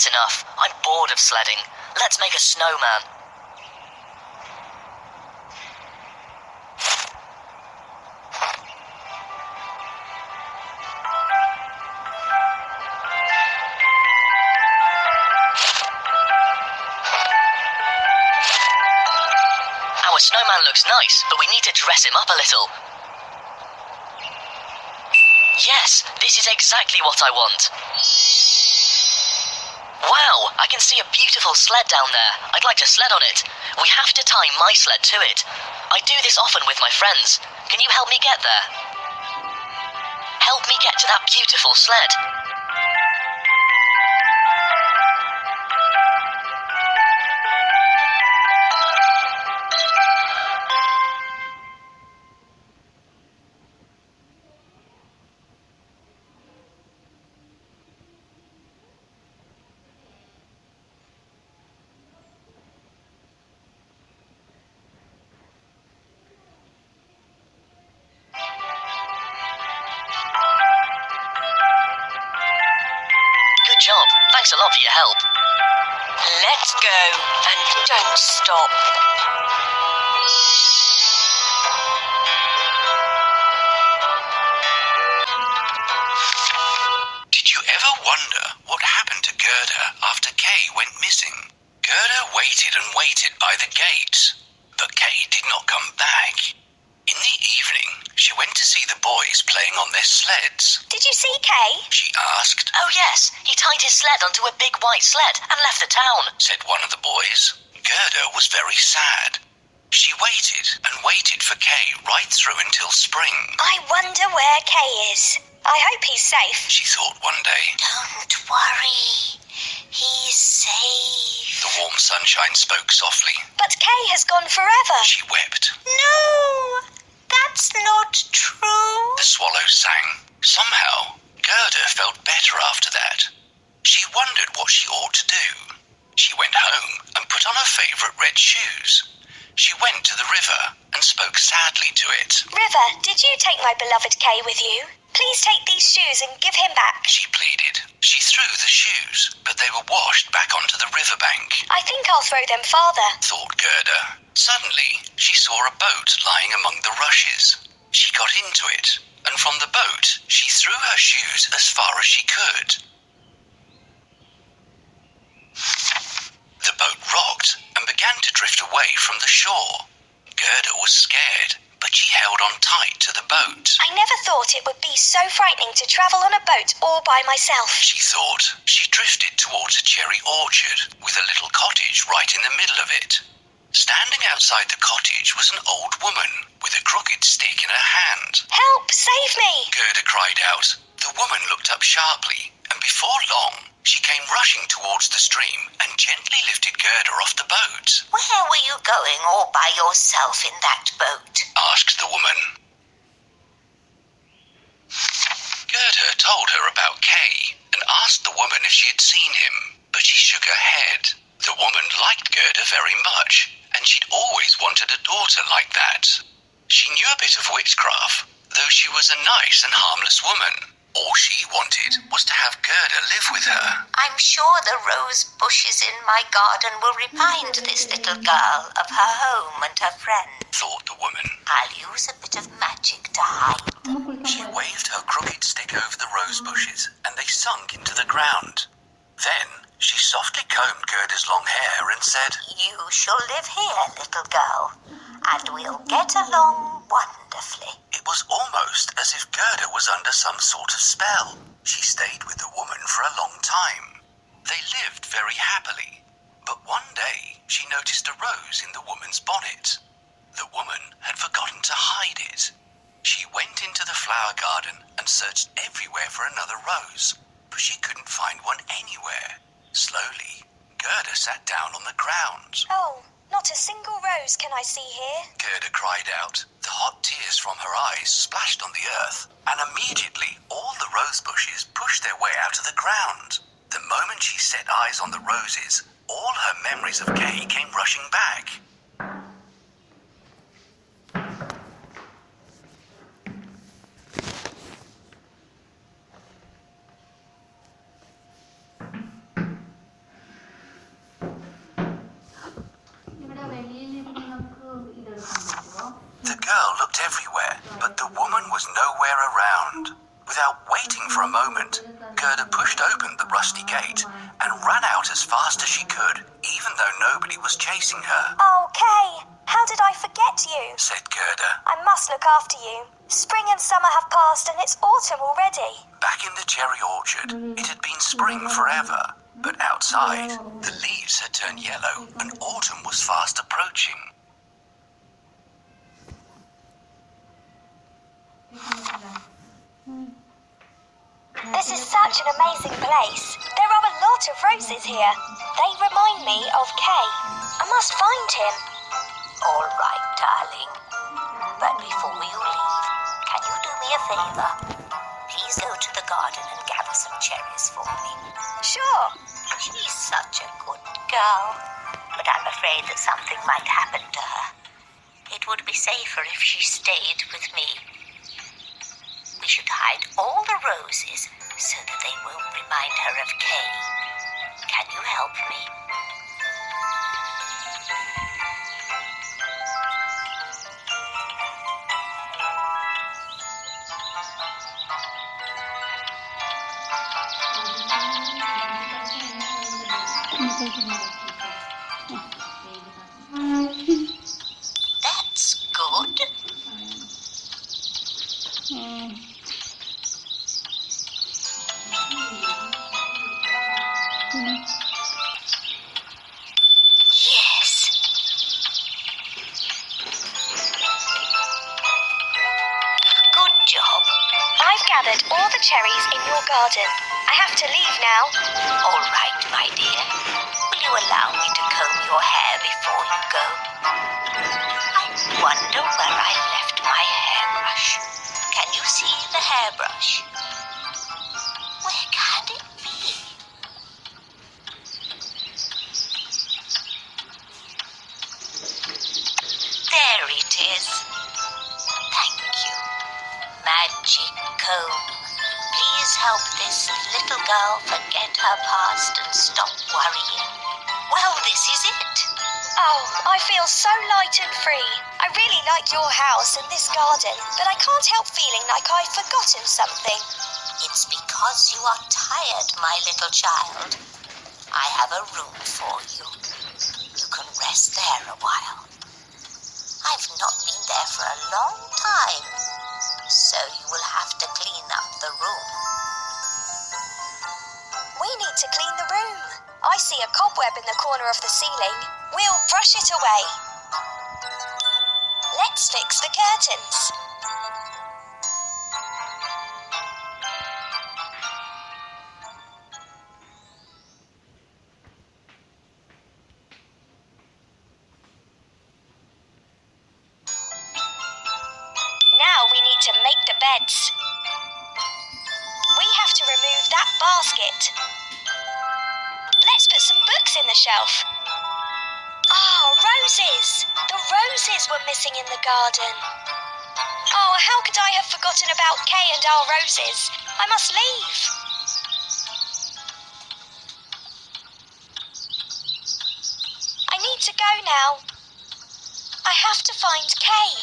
enough. I'm bored of sledding. Let's make a snowman. Our snowman looks nice, but we need to dress him up a little. Yes, this is exactly what I want. Wow, I can see a beautiful sled down there. I'd like to sled on it. We have to tie my sled to it. I do this often with my friends. Can you help me get there? Help me get to that beautiful sled. Good job. Thanks a lot for your help. Let's go, and don't stop. Did you ever wonder what happened to Gerda after Kay went missing? Gerda waited and waited by the gate, but Kay did not come back. In the evening, she went to see the boys playing on their sleds. Did you see Kay? She asked. Oh yes, he tied his sled onto a big white sled and left the town, Said one of the boys. Gerda was very sad. She waited and waited for Kay right through until spring. I wonder where Kay is. I hope he's safe. She thought one day. Don't worry. He's safe. The warm sunshine spoke softly. But Kay has gone forever. She wept. No, that's not true. The swallows sang. Somehow, Gerda felt better after that. She wondered what she ought to do. She went home and put on her favourite red shoes. She went to the river and spoke sadly to it. River, did you take my beloved Kay with you? Please take these shoes and give him back. She pleaded. She threw the shoes, but they were washed back onto the riverbank. I think I'll throw them farther. Thought Gerda. Suddenly, she saw a boat lying among the rushes. She got into it, and from the boat, she threw her shoes as far as she could. The boat rocked and began to drift away from the shore. Gerda was scared, but she held on tight to the boat. I never thought it would be so frightening to travel on a boat all by myself. She thought. She drifted towards a cherry orchard with a little cottage right in the middle of it. Standing outside the cottage was an old woman with a crooked stick in her hand. Help, save me. Gerda cried out. The woman looked up sharply, and before long, she came rushing towards the stream and gently lifted Gerda off the boat. Where were you going all by yourself in that boat? Asked the woman. Gerda told her about Kay and asked the woman if she had seen him, but she shook her head. The woman liked Gerda very much, and she'd always wanted a daughter like that. She knew a bit of witchcraft, though she was a nice and harmless woman. All she wanted was to have Gerda live with her. I'm sure the rose bushes in my garden will remind this little girl of her home and her friends. Thought the woman. I'll use a bit of magic to hide them. She waved her crooked stick over the rose bushes, and they sunk into the ground. Then she softly combed Gerda's long hair and said, You shall live here, little girl, and we'll get along wonderfully. It was almost as if Gerda was under some sort of spell. She stayed with the woman for a long time. They lived very happily, but one day she noticed a rose in the woman's bonnet. The woman had forgotten to hide it. She went into the flower garden and searched everywhere for another rose, but she couldn't find one anywhere. Slowly, Gerda sat down on the ground. Oh, not a single rose can I see here. Gerda cried out. The hot tears from her eyes splashed on the earth, and immediately all the rose bushes pushed their way out of the ground. The moment she set eyes on the roses, all her memories of Kay came rushing back. Without waiting for a moment, Gerda pushed open the rusty gate and ran out as fast as she could, even though nobody was chasing her. Oh, Kay, how did I forget you? Said Gerda. I must look after you. Spring and summer have passed and it's autumn already. Back in the cherry orchard, it had been spring forever. But outside, the leaves had turned yellow and autumn was fast approaching. This is such an amazing place. There are a lot of roses here. They remind me of Kay. I must find him. All right, darling. But before you leave, can you do me a favor? Please go to the garden and gather some cherries for me. Sure. She's such a good girl, but I'm afraid that something might happen to her. It would be safer if she stayed with me. We should hide all the roses so that they won't remind her of Kay. Can you help me? That's good. Yes. Good job. I've gathered all the cherries in your garden. I have to leave now. All right, my dear. Will you allow me to comb your hair before you go? I wonder where I left my hairbrush. Can you see the hairbrush? Where can it be? There it is. Thank you. Magic comb. Please help this little girl forget her past and stop worrying. Well, this is it. Oh, I feel so light and free. I really like your house and this garden, but I can't help feeling like I've forgotten something. It's because you are tired, my little child. I have a room for you. You can rest there a while. I've not been there for a long time, so you will have to clean up the room. We need to clean the room. I see a cobweb in the corner of the ceiling. We'll brush it away. Let's fix the curtains. Now we need to make the beds. We have to remove that basket. Let's put some books in the shelf. Ah, roses! The roses were missing in the garden. Oh, how could I have forgotten about Kay and our roses? I must leave. I need to go now. I have to find Kay.